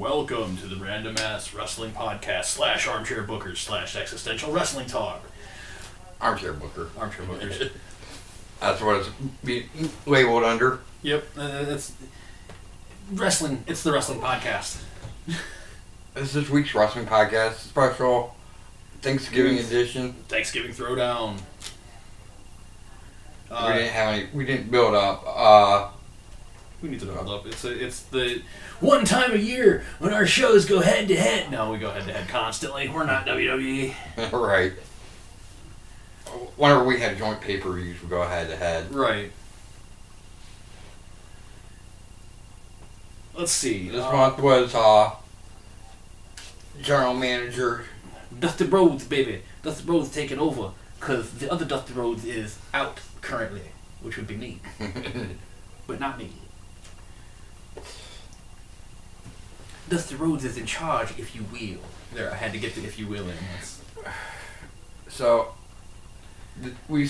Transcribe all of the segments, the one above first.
Welcome to the Random Ass Wrestling Podcast / Armchair Bookers / Existential Wrestling Talk. Armchair Booker. Armchair Bookers. That's what it's labeled under. Yep, that's wrestling. It's the wrestling podcast. This is this week's wrestling podcast special Thanksgiving edition. Thanksgiving Throwdown. We didn't build up. We need to build up. It's the one time a year when our shows go head to head. No, we go head to head constantly. We're not WWE. Right. Whenever we have joint pay-per-views, we go head to head. Right. Let's see. This month was general manager Dusty Rhoads, baby. Dusty Rhoads taking over because the other Dusty Rhoads is out currently, which would be me, but not me. Dusty Rhoads is in charge, if you will. There, I had to get the if you will in. So, we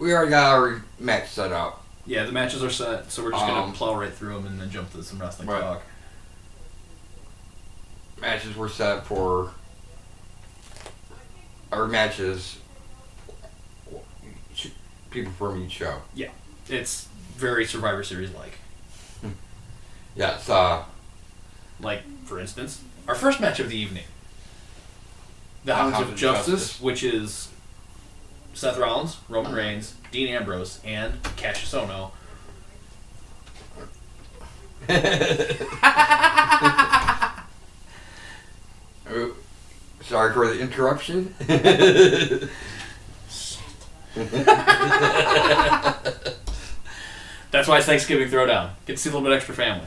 already got our match set up. Yeah, the matches are set, so we're just going to plow right through them and then jump to some wrestling talk. Matches were set for our matches, people from each show. Yeah, it's very Survivor Series-like. Yes, like, for instance, our first match of the evening. The Hounds of Justice, which is Seth Rollins, Roman Reigns, Dean Ambrose, and Cassius Ohno. Sorry for the interruption. That's why it's Thanksgiving Throwdown. Get to see a little bit extra family.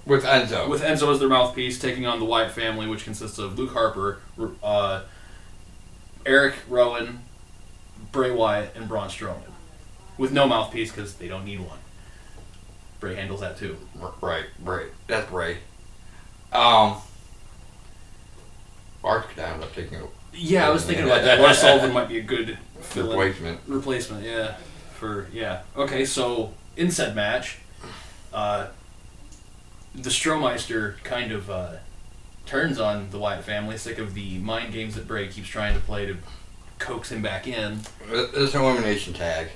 With Enzo. With Enzo as their mouthpiece, taking on the Wyatt family, which consists of Luke Harper, Eric Rowan, Bray Wyatt, and Braun Strowman. With no mouthpiece because they don't need one. Bray handles that too. Right. That's Bray. Bart could end up taking it. Yeah, I was thinking about that. Lars Sullivan might be a good replacement, yeah. Okay, so in said match, the Stromeister kind of turns on the Wyatt family, sick of the mind games that Bray keeps trying to play to coax him back in. It's an elimination tag.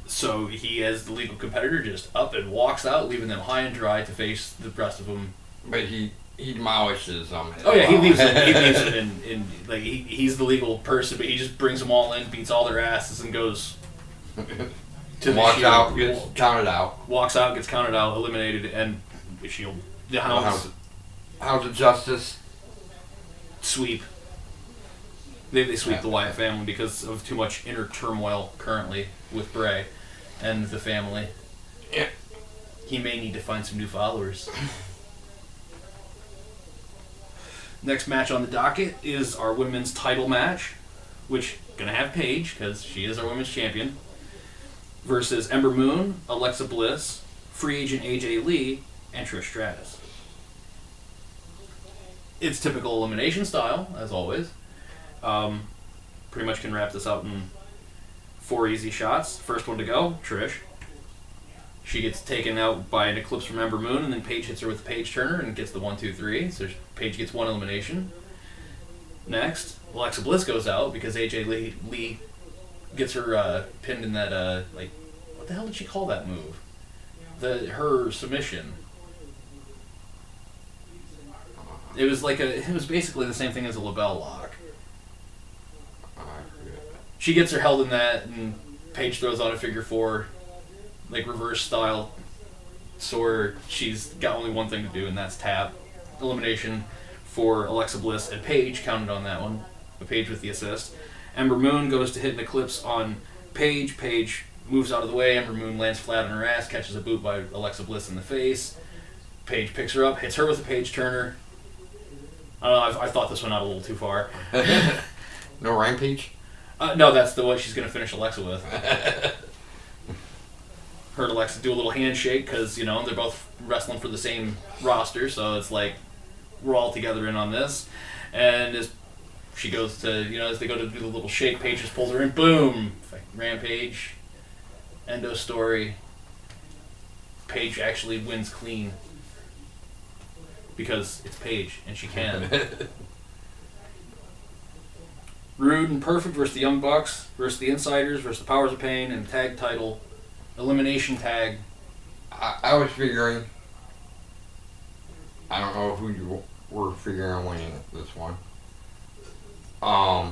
So he, as the legal competitor, just up and walks out, leaving them high and dry to face the rest of them. But he demolishes them. Oh yeah, he leaves them in like he's the legal person, but he just brings them all in, beats all their asses, and goes to walks out, gets counted out. Walks out, gets counted out, eliminated, and the Shield. The Hounds of Justice sweep. They sweep the Wyatt family because of too much inner turmoil currently with Bray and the family. Yeah. He may need to find some new followers. Next match on the docket is our women's title match, which gonna have Paige because she is our women's champion, versus Ember Moon, Alexa Bliss, free agent AJ Lee, and Trish Stratus. It's typical elimination style, as always. Pretty much can wrap this out in 4 easy shots. First one to go, Trish. She gets taken out by an eclipse from Ember Moon, and then Paige hits her with the Paige Turner and gets the 1-2-3. So Paige gets one elimination. Next, Alexa Bliss goes out because AJ Lee gets her pinned in that what the hell did she call that move? Her submission. It was basically the same thing as a label lock. She gets her held in that, and Paige throws out a figure 4, like reverse style. So she's got only one thing to do, and that's tap. Elimination for Alexa Bliss, and Paige counted on that one. Paige with the assist. Ember Moon goes to hit an eclipse on Paige. Paige moves out of the way. Ember Moon lands flat on her ass, catches a boot by Alexa Bliss in the face. Paige picks her up, hits her with a Paige Turner. I don't know, I thought this one out a little too far. No Rampage? No, that's the one she's going to finish Alexa with. Her and Alexa do a little handshake because, they're both wrestling for the same roster, so it's like we're all together in on this. And as she goes to, as they go to do the little shake, Paige just pulls her in, boom! Rampage, Endo story. Paige actually wins clean. Because it's Paige, and she can. Roode and Perfect versus the Young Bucks, versus the Insiders, versus the Powers of Pain, and tag title. Elimination tag. I was figuring... I don't know who you were figuring on winning this one. I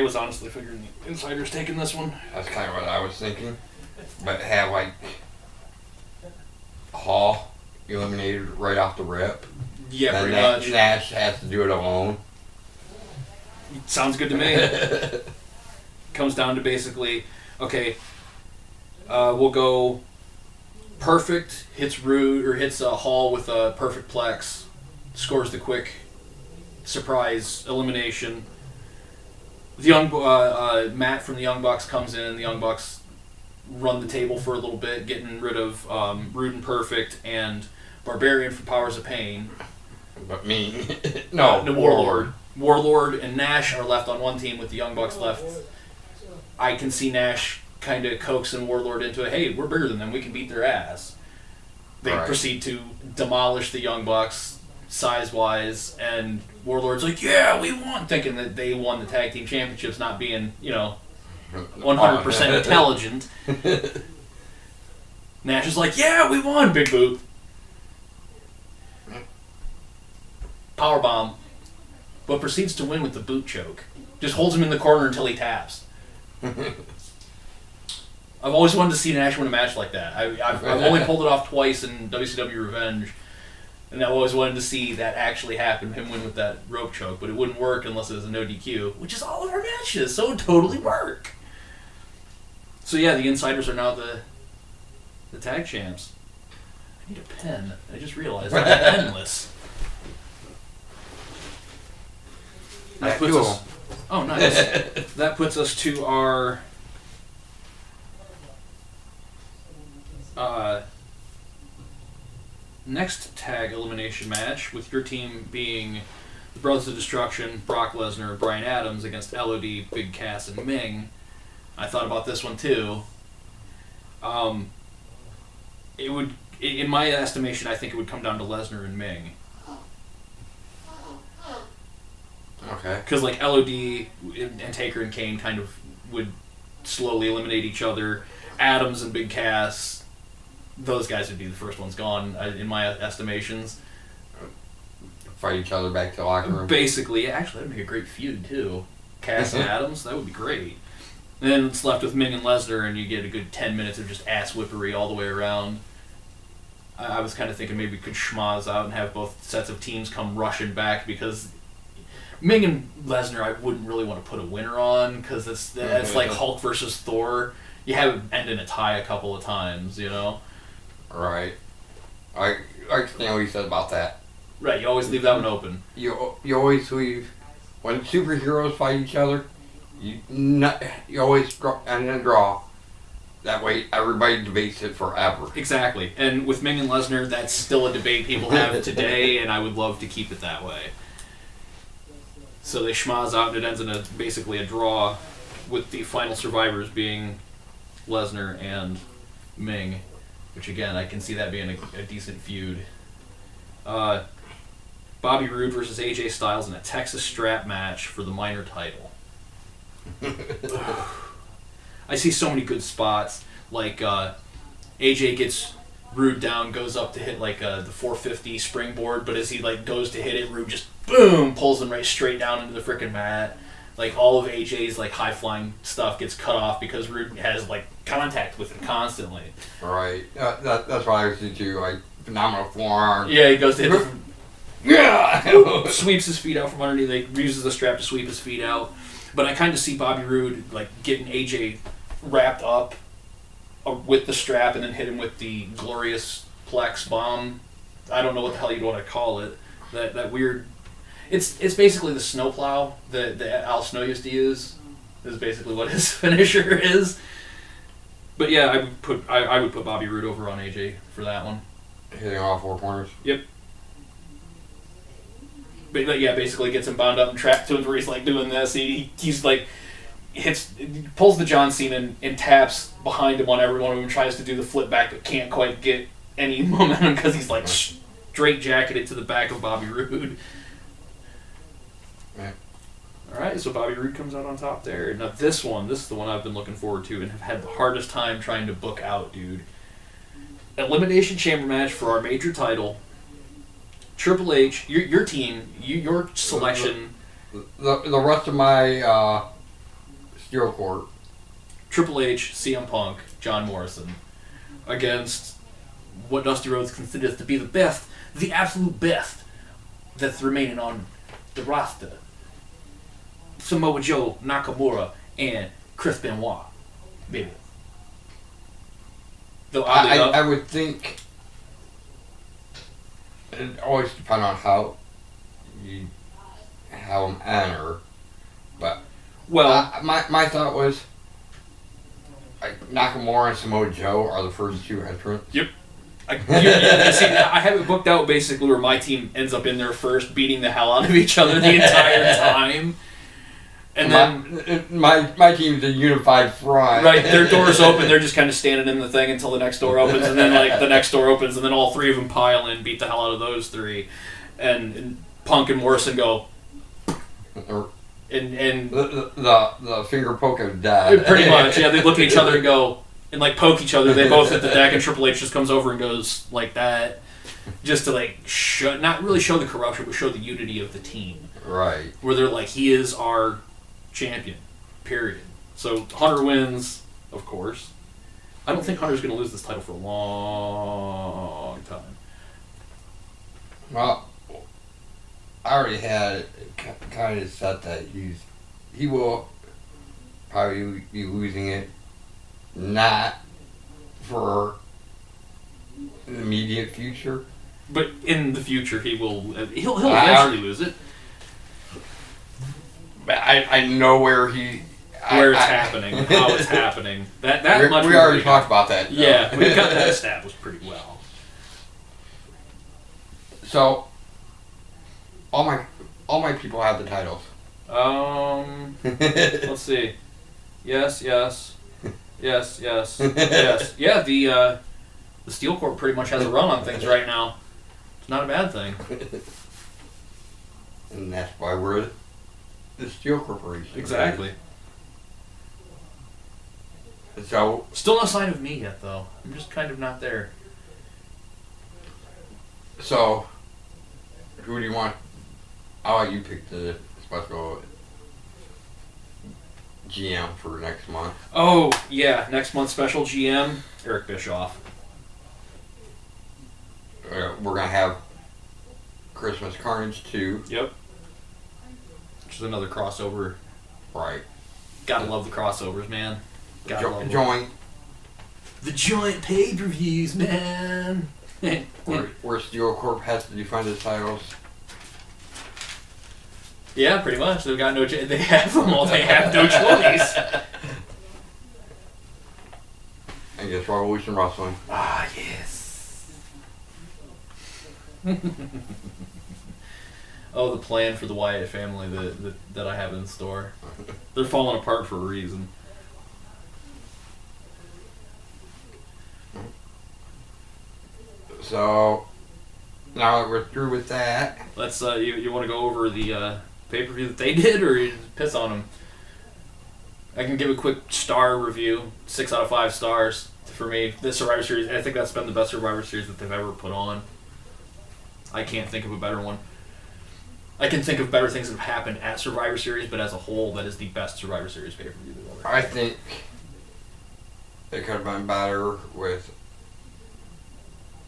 was honestly figuring the Insiders taking this one. That's kind of what I was thinking. But have, like... Hall eliminated right off the rip. Yeah, then pretty much. Nash has to do it alone. Sounds good to me. Comes down to basically, okay, we'll go Perfect, hits Roode, or hits Hall with a perfect plex, scores the quick surprise elimination. The Matt from the Young Bucks comes in, the Young Bucks run the table for a little bit, getting rid of Roode and Perfect, and Barbarian from Powers of Pain. But me. No, Warlord. Warlord and Nash are left on one team with the Young Bucks left. I can see Nash kind of coaxing Warlord into it. Hey, we're bigger than them. We can beat their ass. They proceed to demolish the Young Bucks size-wise, and Warlord's like, yeah, we won, thinking that they won the tag team championships, not being, 100% intelligent. Nash is like, yeah, we won, big boot. Powerbomb, but proceeds to win with the boot choke. Just holds him in the corner until he taps. I've always wanted to see Nash win a match like that. I've only pulled it off twice in WCW Revenge, and I've always wanted to see that actually happen, him win with that rope choke, but it wouldn't work unless it was a no DQ, which is all of our matches, so it would totally work. So yeah, the Insiders are now the tag champs. I need a pen. I just realized I'm penless. That puts us, oh, nice. That puts us to our next tag elimination match, with your team being the Brothers of Destruction, Brock Lesnar, and Bryan Adams against LOD, Big Cass, and Ming. I thought about this one too. It would, in my estimation, I think it would come down to Lesnar and Ming. Okay. Because like LOD and Taker and Kane kind of would slowly eliminate each other. Adams and Big Cass, those guys would be the first ones gone, in my estimations. Fight each other back to the locker room. Basically, actually, that'd make a great feud too. Cass and Adams, that would be great. And then it's left with Ming and Lesnar, and you get a good 10 minutes of just ass whippery all the way around. I was kind of thinking maybe we could schmoz out and have both sets of teams come rushing back, because Ming and Lesnar, I wouldn't really want to put a winner on, because it's like Hulk versus Thor. You have it end in a tie a couple of times, Right. I understand what you said about that. Right, you always leave that one open. You always leave, when superheroes fight each other, you always end in a draw. That way, everybody debates it forever. Exactly. And with Ming and Lesnar, that's still a debate people have today, and I would love to keep it that way. So they schmoz out, and it ends in basically a draw, with the final survivors being Lesnar and Ming, which again, I can see that being a decent feud. Bobby Roode versus AJ Styles in a Texas strap match for the minor title. I see so many good spots, like AJ gets Roode down, goes up to hit like the 450 springboard, but as he goes to hit it, Roode just boom pulls him right straight down into the freaking mat. Like all of AJ's high flying stuff gets cut off because Roode has contact with him constantly. Right. That's what I was too. Phenomenal forearm. Yeah, he goes to hit the, yeah. sweeps his feet out from underneath. Uses the strap to sweep his feet out. But I kind of see Bobby Roode getting AJ wrapped up with the strap and then hit him with the glorious Plex bomb. I don't know what the hell you'd want to call it. That weird. It's basically the snowplow that Al Snow used to use. Is basically what his finisher is. But yeah, I would put Bobby Roode over on AJ for that one. Hitting all four corners. Yep. But yeah, basically gets him bound up and trapped to him where he's doing this. He's pulls the John Cena and taps behind him on every one of them, tries to do the flip back, but can't quite get any momentum because he's like straight jacketed to the back of Bobby Roode. Right. All right, so Bobby Roode comes out on top there. Now this is the one I've been looking forward to and have had the hardest time trying to book out, dude. Elimination Chamber match for our major title. Triple H, your team, your selection. The rest of my Steel Court. Triple H, CM Punk, John Morrison, against what Dusty Rhodes considers to be the best, the absolute best that's remaining on the roster. Samoa Joe, Nakamura, and Chris Benoit. Baby. Though I would think it always depends on how you have them enter, but my thought was like Nakamura and Samoa Joe are the first two entrants. Yep. I have it booked out basically where my team ends up in there first, beating the hell out of each other the entire time. And then my team's a unified front. Right, their door's open, they're just kind of standing in the thing until the next door opens, and then like the next door opens, and then all three of them pile in, beat the hell out of those three, and Punk and Morrison go, and the finger poke of death. Pretty much, yeah. They look at each other and go, and like poke each other. They both hit the deck, and Triple H just comes over and goes like that, just to like not really show the corruption, but show the unity of the team. Right. Where they're like, he is our champion, period. So Hunter wins, of course. I don't think Hunter's going to lose this title for a long time. Well, I already had kind of set that he will probably be losing it, not for the immediate future, but in the future he'll eventually lose it. I know where it's happening, how it's happening. That much we already talked about that. Yeah, we've got that established pretty well. So, all my people have the titles. Let's see. Yes. Yeah, the Steel Corp pretty much has a run on things right now. It's not a bad thing. And that's why we're the Steel Corporation. Exactly. So still no sign of me yet, though. I'm just kind of not there. So, who do you want? I'll let you pick the special GM for next month. Oh, yeah. Next month's special GM, Eric Bischoff. We're going to have Christmas Carnage 2. Yep. Which is another crossover. Right. Gotta love the crossovers, man. Gotta love Joint. The joint pay-per-views, man. where Steel Corp has to defend its titles. Yeah, pretty much. They've got no. They have them all. They have no choice. I guess Revolution Wrestling. Ah, yes. Oh, the plan for the Wyatt family that I have in store. They're falling apart for a reason. So, now that we're through with that, Let's. You want to go over the pay-per-view that they did, or you just piss on them? I can give a quick star review. 6 out of 5 stars for me. This Survivor Series, I think that's been the best Survivor Series that they've ever put on. I can't think of a better one. I can think of better things that have happened at Survivor Series, but as a whole, that is the best Survivor Series pay-per-view they've ever had. I think it could have been better with,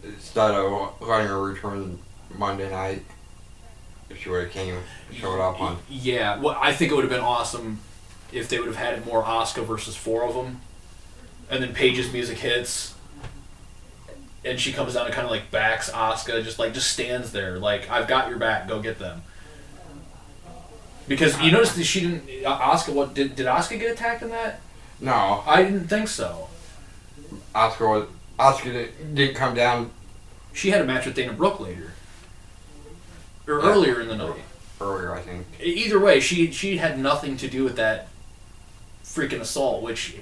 instead of letting her return Monday night, if she would have showed up on. Yeah, well, I think it would have been awesome if they would have had it more Asuka versus 4 of them, and then Paige's music hits, and she comes down and kind of like backs Asuka, just stands there, like, I've got your back, go get them. Because you notice that she didn't. Asuka, did Asuka get attacked in that? No, I didn't think so. Asuka didn't come down. She had a match with Dana Brooke later, or earlier in the night. Earlier, I think. Either way, she had nothing to do with that freaking assault, which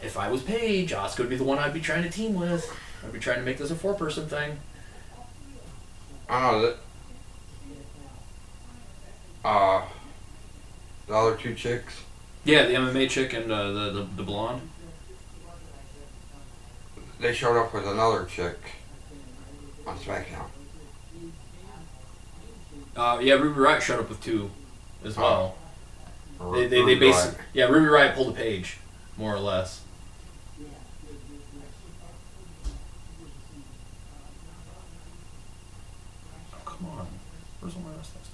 if I was Paige, Asuka would be the one I'd be trying to team with. I'd be trying to make this a 4-person thing. I don't know. The other two chicks. Yeah, the MMA chick and the blonde. They showed up with another chick on SmackDown. Yeah, Ruby Riott showed up with 2 as well. They Ruby basically... Riott. Yeah, Ruby Riott pulled a Page, more or less. Oh, come on. Where's all my wrestling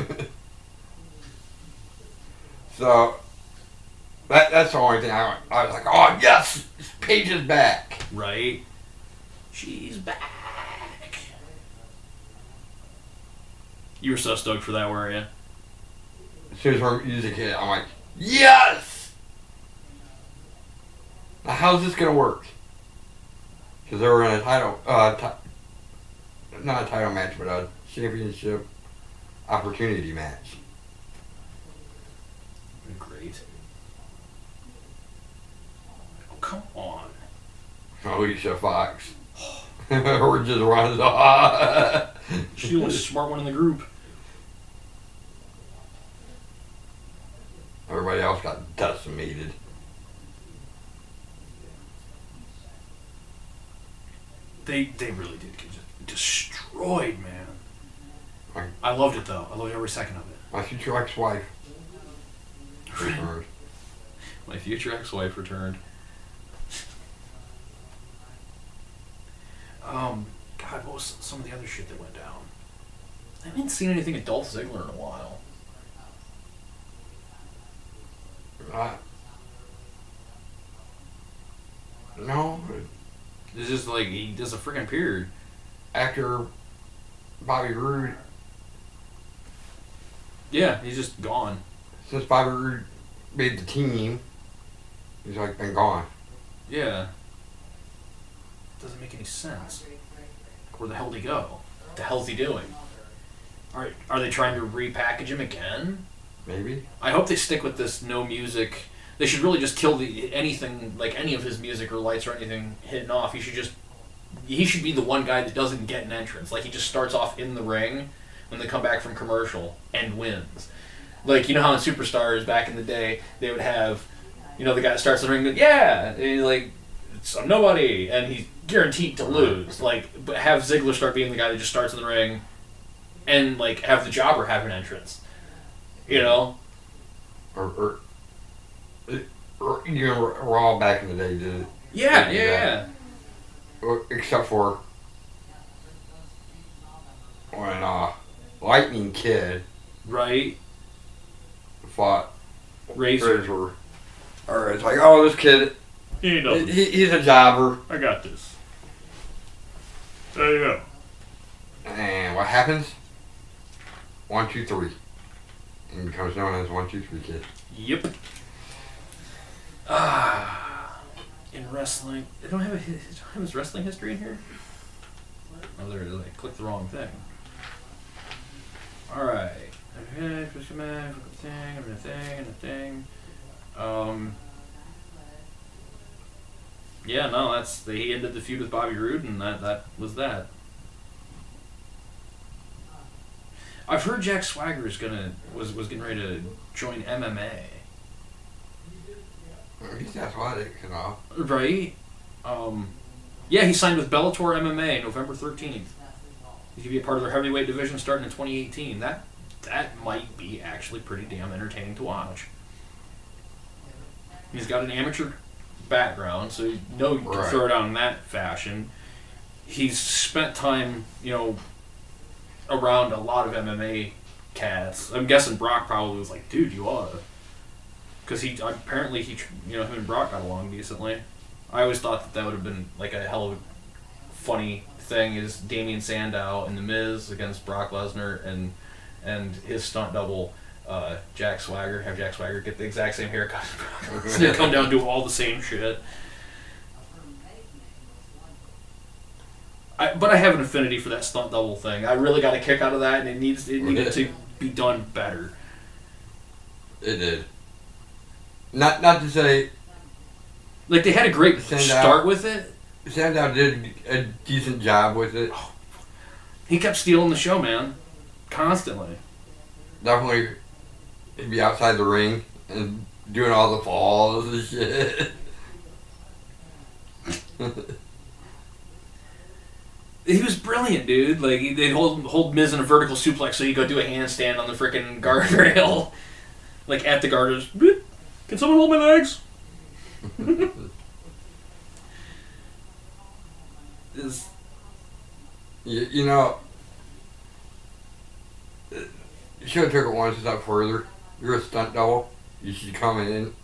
stuff? So, that's the only thing I was like, oh yes! Paige is back! Right? She's back. You were so stoked for that, weren't you? As soon as her music hit, I'm like, yes! Now, how's this gonna work? Because they were in a title, not a title match, but a championship opportunity match. Great. Oh, come on. Alicia Fox. Or just runs off. She's the only smart one in the group. Everybody else got decimated. They really did get just destroyed, man. Right. I loved it though. I loved every second of it. My future ex-wife returned. My future ex-wife returned. God, what was some of the other shit that went down? I haven't seen anything at Dolph Ziggler in a while. No. It's just like he does a freaking period. After Bobby Roode, Yeah, he's just gone. since Bobby Roode made the team, he's like been gone. Yeah. Doesn't make any sense. Where the hell did he go? What the hell's he doing? Are they trying to repackage him again? Maybe. I hope they stick with this no music. They should really just kill anything, like any of his music or lights or anything hitting off. He should be the one guy that doesn't get an entrance. Like he just starts off in the ring when they come back from commercial and wins. Like, you know how in Superstars back in the day, they would have, the guy that starts in the ring, yeah, and he's like, I'm nobody, and he's guaranteed to lose. Like, but have Ziggler start being the guy that just starts in the ring and, like, have the jobber have an entrance. Or Raw back in the day did it. Yeah. Except for when Lightning Kid Right. fought Razor. Or it's like, oh, this kid, He doesn't. he's a jobber. I got this. There you go. And what happens? 1, 2, 3. And becomes known as 1, 2, 3 Kid. Yep. In wrestling, they don't have his wrestling history in here. Oh, there it is. I clicked the wrong thing. All right. Okay, thing. Yeah, no, he ended the feud with Bobby Roode, and that was that. I've heard Jack Swagger was getting ready to join MMA. He's athletic, Right. Yeah, he signed with Bellator MMA November 13th. He's gonna be a part of their heavyweight division starting in 2018. That might be actually pretty damn entertaining to watch. He's got an amateur background, so you can throw it out in that fashion. He's spent time, around a lot of MMA cats. I'm guessing Brock probably was like, dude, you oughta. Because him and Brock got along decently. I always thought that would have been like a hell of a funny thing is Damian Sandow and The Miz against Brock Lesnar and his stunt double, Jack Swagger. Have Jack Swagger get the exact same haircut. They come down and do all the same shit. But I have an affinity for that stunt double thing. I really got a kick out of that, and it needed to be done better. It did. not to say. Like, they had a great start with it. Sandow did a decent job with it. He kept stealing the show, man. Constantly. Definitely, he'd be outside the ring and doing all the falls and shit. He was brilliant, dude. Like, they'd hold Miz in a vertical suplex so he'd go do a handstand on the freaking guardrail. Like, at the guardrails. Can someone hold my legs? You know, you should have took it one step further. You're a stunt double. You should come in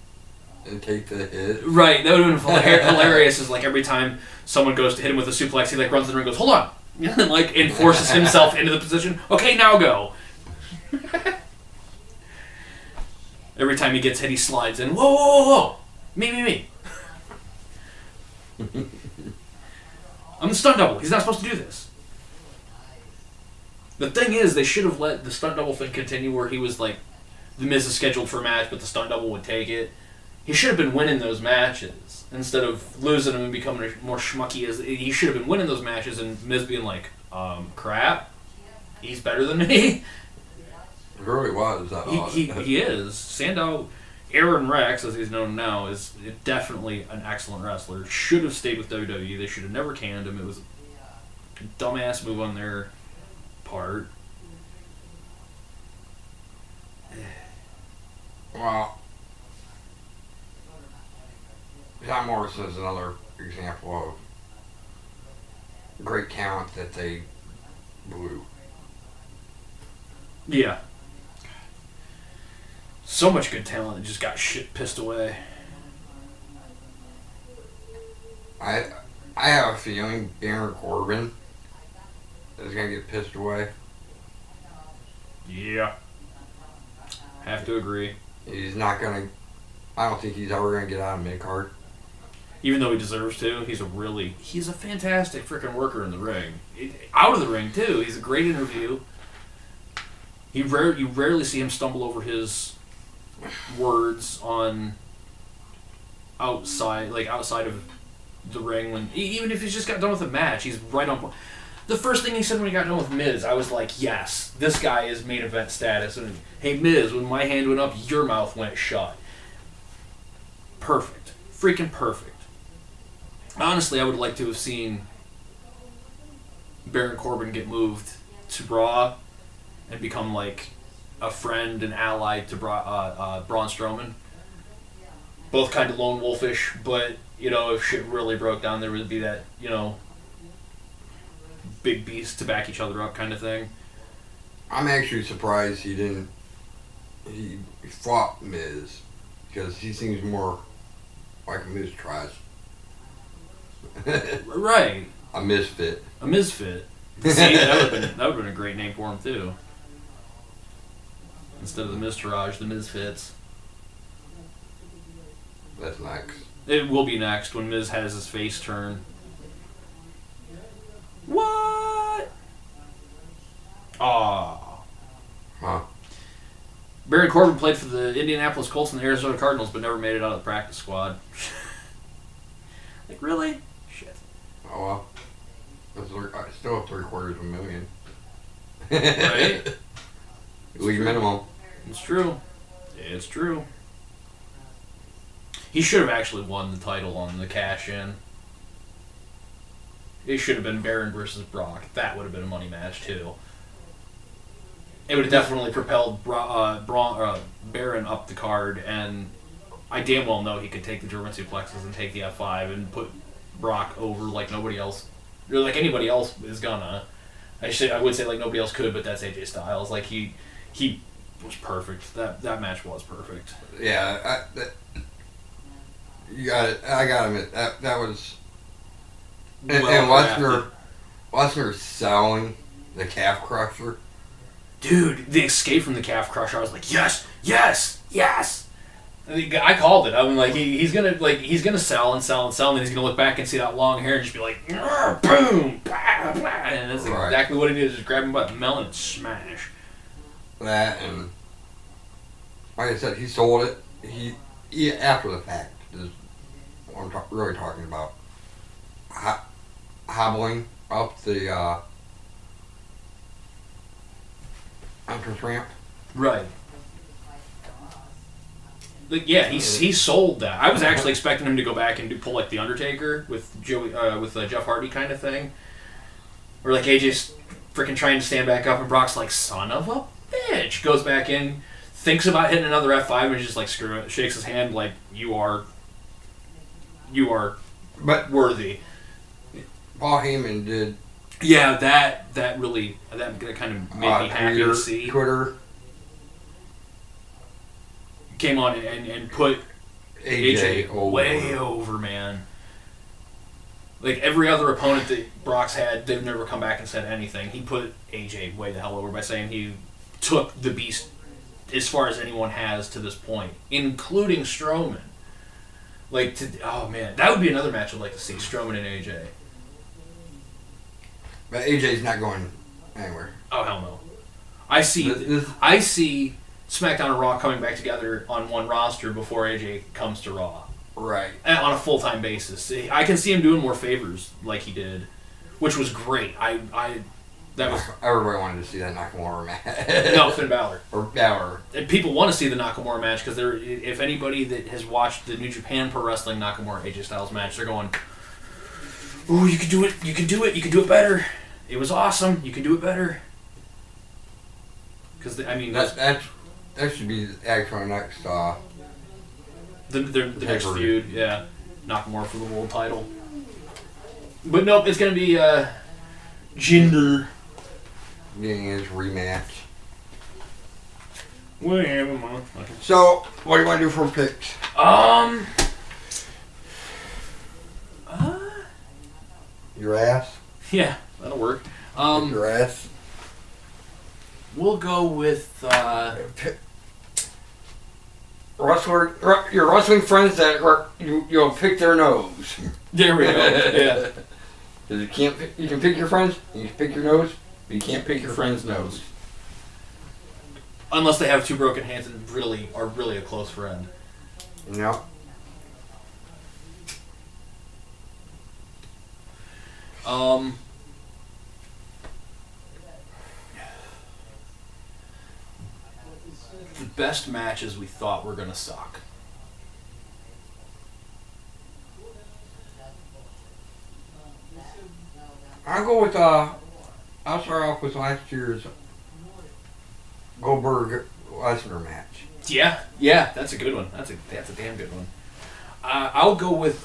and take the hit. Right, that would have been hilarious. Is like every time someone goes to hit him with a suplex, he like runs in the ring and goes, hold on. And like enforces himself into the position. Okay, now go. Every time he gets hit, he slides in. Whoa, whoa, whoa, whoa. Me. I'm the stunt double. He's not supposed to do this. The thing is, they should have let the stunt double thing continue where he was like, the Miz is scheduled for a match, but the stunt double would take it. He should have been winning those matches instead of losing them and becoming more schmucky. He should have been winning those matches and Miz being like, crap, he's better than me. It really was. He is. Sandow, Aaron Rex, as he's known now, is definitely an excellent wrestler. Should have stayed with WWE. They should have never canned him. It was a dumbass move on their part. Well, John Morrison is another example of great talent that they blew. Yeah. So much good talent that just got shit pissed away. I have a feeling Baron Corbin is going to get pissed away. Yeah. Have to agree. He's not going to... I don't think he's ever going to get out of mid-card. Even though he deserves to. He's a fantastic freaking worker in the ring. Out of the ring, too. He's a great interview. You rarely see him stumble over his words on outside of the ring. When even if he's just got done with a match, he's right on point. The first thing he said when he got done with Miz, I was like, yes, this guy is main event status. And hey, Miz, when my hand went up, your mouth went shut. Perfect. Freaking perfect. Honestly, I would like to have seen Baron Corbin get moved to Raw and become like a friend and ally to Braun Strowman. Both kind of lone wolfish, but, you know, if shit really broke down, there would be that, you know, big beast to back each other up kind of thing. I'm actually surprised he fought Miz, because he seems more like a Miz trash. Right. A misfit. A misfit. See, that would have been a great name for him too. Instead of the Miztourage, the Misfits. That's next. It will be next when Miz has his face turn. What? Aw. Huh. Baron Corbin played for the Indianapolis Colts and the Arizona Cardinals, but never made it out of the practice squad. Like, really? Shit. Oh, well. That's still $750,000. Right? League minimum. It's true. It's true. He should have actually won the title on the cash-in. It should have been Baron versus Brock. That would have been a money match, too. It would have definitely propelled Baron up the card, and I damn well know he could take the German suplexes and take the F5 and put Brock over like nobody else, or like anybody else is gonna. I would say like nobody else could, but that's AJ Styles. Like he was perfect. That match was perfect. Yeah, you got it. I gotta admit that was. And Lesnar selling the calf crusher. Dude, the escape from the calf crusher. I was like, yes. I called it. I mean, like he's gonna sell, and then he's gonna look back and see that long hair and just be like, boom, blah, blah, and that's exactly what he did. Just grab him by the melon and smash. That, and like I said, he sold it. Yeah, after the fact is what I'm really talking about. Hobbling up the entrance ramp. Right. Like, yeah, he sold that. I was actually expecting him to go back and pull like the Undertaker with Jeff Hardy kind of thing, or like AJ's freaking trying to stand back up and Brock's like, son of a bitch, goes back in, thinks about hitting another F5 and just like, screw it, shakes his hand like, you are but worthy. Paul Heyman did. Yeah, that kind of made me happy to see. Twitter came on and put AJ way over, man. Like, every other opponent that Brock's had, they've never come back and said anything. He put AJ way the hell over by saying he took the Beast as far as anyone has to this point, including Strowman. Like, oh man, that would be another match I'd like to see, Strowman and AJ. But AJ's not going anywhere. Oh, hell no. I see SmackDown and Raw coming back together on one roster before AJ comes to Raw. Right. On a full-time basis. I can see him doing more favors like he did, which was great. Everybody wanted to see that Nakamura match. No, Finn Balor. Or Balor. And people want to see the Nakamura match because if anybody that has watched the New Japan Pro Wrestling Nakamura AJ Styles match, they're going, ooh, you can do it, you can do it, you can do it better. It was awesome, you can do it better. Because, I mean... That should be actually next... the next feud, yeah. Nakamura for the world title. But nope, it's going to be Jinder getting his rematch. Whatever, motherfucker. So, what do you want to do for picks? Your ass? Yeah, that'll work. Your ass? We'll go with your wrestling friends that you'll pick their nose. There we go. Yeah. Because you can pick your friends, you can pick your nose, but you can't pick your friend's nose. Unless they have two broken hands and are really a close friend. Yep. The best matches we thought were gonna suck. I'll go with I'll start off with last year's Goldberg Lesnar match. Yeah, that's a good one. That's a damn good one. I'll go with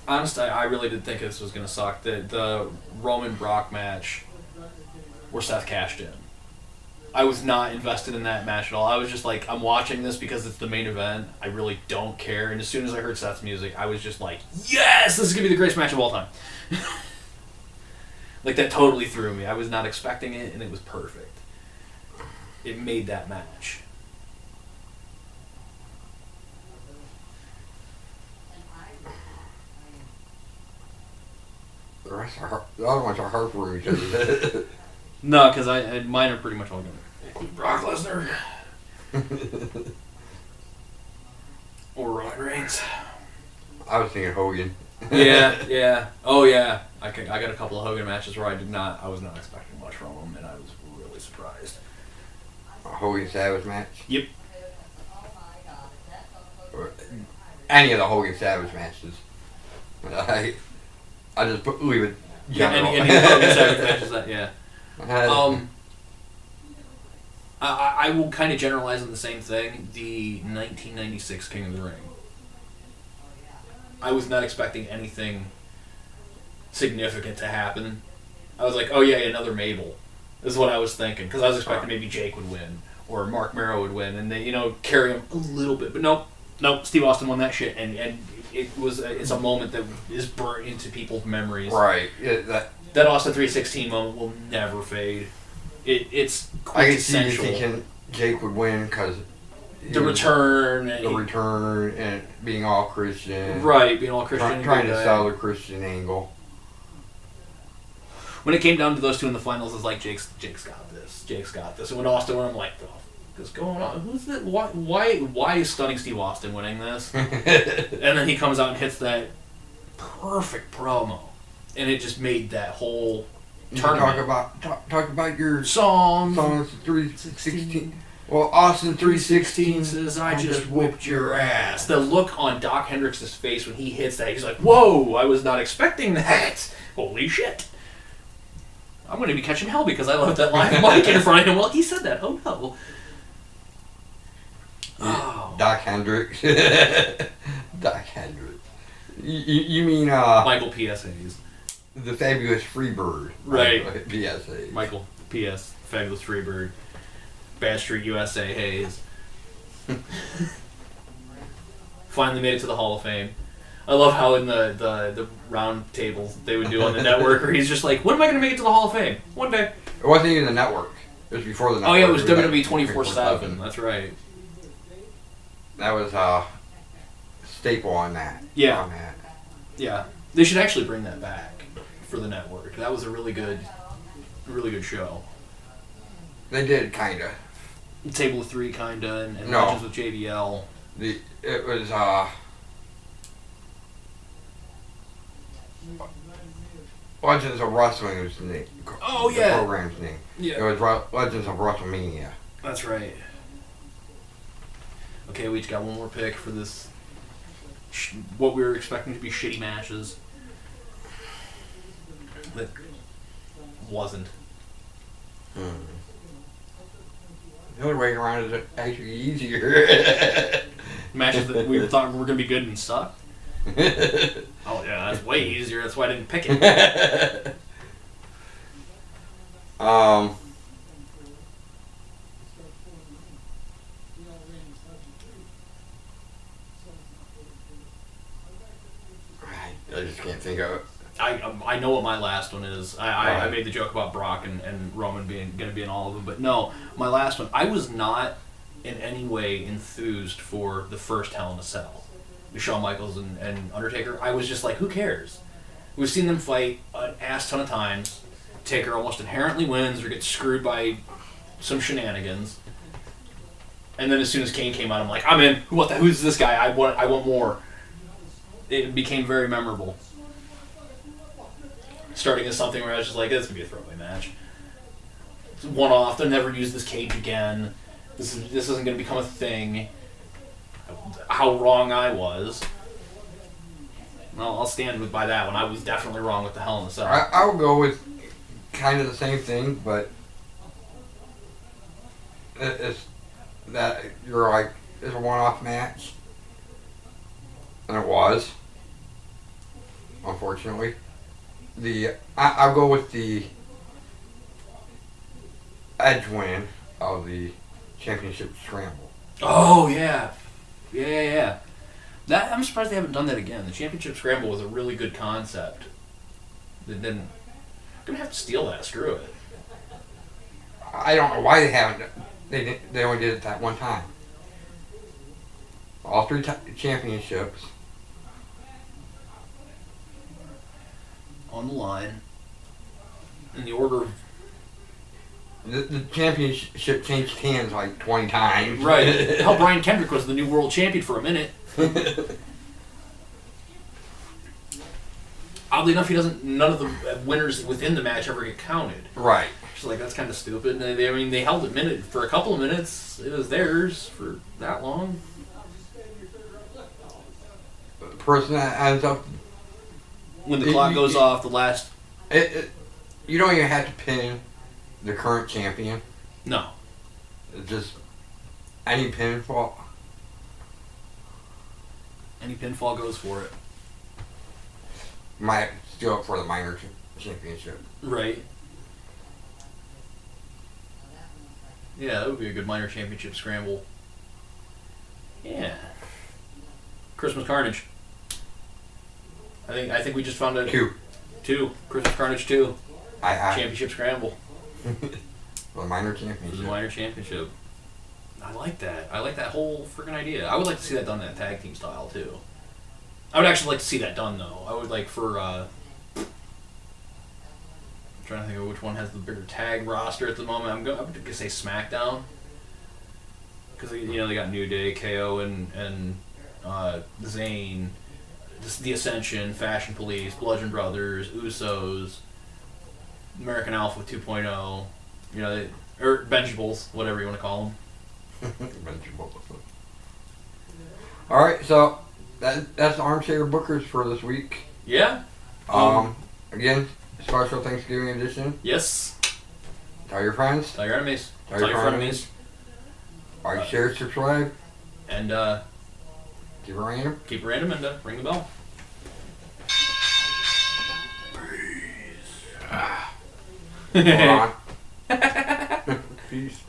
honestly, I really did think this was gonna suck. The Roman Brock match where Seth cashed in. I was not invested in that match at all. I was just like, I'm watching this because it's the main event. I really don't care. And as soon as I heard Seth's music, I was just like, yes, this is going to be the greatest match of all time. Like, that totally threw me. I was not expecting it, and it was perfect. It made that match. The other ones are hard for you. No, because mine are pretty much all going to include Brock Lesnar. Or Roman Reigns. I was thinking Hogan. Yeah. Oh, yeah. I got a couple of Hogan matches where I was not expecting much from him, and I was really surprised. A Hogan Savage match? Yep. Or any of the Hogan Savage matches. I just leave it general. Yeah, any of the Hogan Savage matches, yeah. I will kind of generalize on the same thing. The 1996 King of the Ring. I was not expecting anything significant to happen. I was like, oh yeah, another Mabel is what I was thinking, because I was expecting maybe Jake would win or Mark Merrow would win, and they carry him a little bit. But nope. Steve Austin won that shit, and it's a moment that is burnt into people's memories. Right. That Austin 316 moment will never fade. It's quintessential. I can see you thinking Jake would win because the return and being all Christian. Right, being all Christian. Trying to sell the Christian angle. When it came down to those two in the finals, it's like Jake's got this. And when Austin won, I'm like, oh, What's going on? Who's that? Why is Stunning Steve Austin winning this? And then he comes out and hits that perfect promo, and it just made that whole tournament. Talk about your songs 316. Well, Austin 316 says, "I just whipped your ass." The look on Doc Hendricks' face when he hits that, he's like, "Whoa! I was not expecting that. Holy shit! I'm going to be catching hell because I left that live mic in front of him." Well, he said that. Oh no. Oh. Doc Hendricks. Doc Hendricks. You mean Michael P.S. Hayes. The Fabulous Freebird. Right. P.S. Hayes. Michael P.S. Fabulous Freebird. Bad Street USA Hayes. Finally made it to the Hall of Fame. I love how in the round tables they would do on the network where he's just like, when am I going to make it to the Hall of Fame? One day. It wasn't even the network. It was before the network. Oh yeah, it was WWE 24/7. That's right. That was staple on that. Yeah. On that. Yeah. They should actually bring that back for the network. That was a really good show. They did, kinda. Table of Three, kinda, and No. Legends with JBL. It was Legends of Wrestling was the name. Oh yeah. The program's name. Yeah. It was Legends of WrestleMania. That's right. Okay, we each got one more pick for this. What we were expecting to be shitty matches. That wasn't. The other way around is actually easier. Matches that we thought were going to be good and sucked. Oh yeah, that's way easier. That's why I didn't pick it. I just can't think of it. I know what my last one is. I made the joke about Brock and Roman going to be in all of them, but no, my last one. I was not in any way enthused for the first Hell in a Cell, Shawn Michaels and Undertaker. I was just like, who cares? We've seen them fight an ass ton of times. Taker almost inherently wins or gets screwed by some shenanigans. And then as soon as Kane came out, I'm like, I'm in. Who's this guy? I want more. It became very memorable. Starting as something where I was just like, this is going to be a throwaway match. It's one off. They'll never use this cage again. This isn't going to become a thing. How wrong I was. I'll stand by that one. I was definitely wrong with the Hell in a Cell. I'll go with kind of the same thing, but it's that you're like, it's a one-off match. And it was. Unfortunately. I'll go with the Edge win of the championship scramble. Oh, yeah. Yeah. I'm surprised they haven't done that again. The championship scramble was a really good concept. They didn't. I'm going to have to steal that. Screw it. I don't know why they haven't. They only did it that one time. All three championships. On the line. In the order of... The championship changed hands like 20 times. Right. Hell, Brian Kendrick was the new world champion for a minute. Oddly enough, none of the winners within the match ever get counted. Right. So like, that's kind of stupid. They held it for a couple of minutes. It was theirs for that long. The person that ends up... When the clock goes off, the last... You don't even have to pin the current champion. No. It's just any pinfall. Any pinfall goes for it. Might steal it for the minor championship. Right. Yeah, that would be a good minor championship scramble. Yeah. Christmas Carnage. I think we just found out... Two. Christmas Carnage 2. Championship scramble. For the minor championship. The minor championship. I like that. I like that whole freaking idea. I would like to see that done in that tag team style, too. I would actually like to see that done, though. I would like for... I'm trying to think of which one has the bigger tag roster at the moment. I'm going to say SmackDown. because they got New Day, KO, and Zayn, the Ascension, Fashion Police, Bludgeon Brothers, Usos, American Alpha 2.0, or Benjables, whatever you want to call them. Benjables. All right, so that's Armchair Bookers for this week. Yeah. Again, special Thanksgiving edition. Yes. Tell your friends. Tell your enemies. Tell your frenemies. Like, share, subscribe. And keep it random. Keep it random and ring the bell. Peace. Hold on. Peace.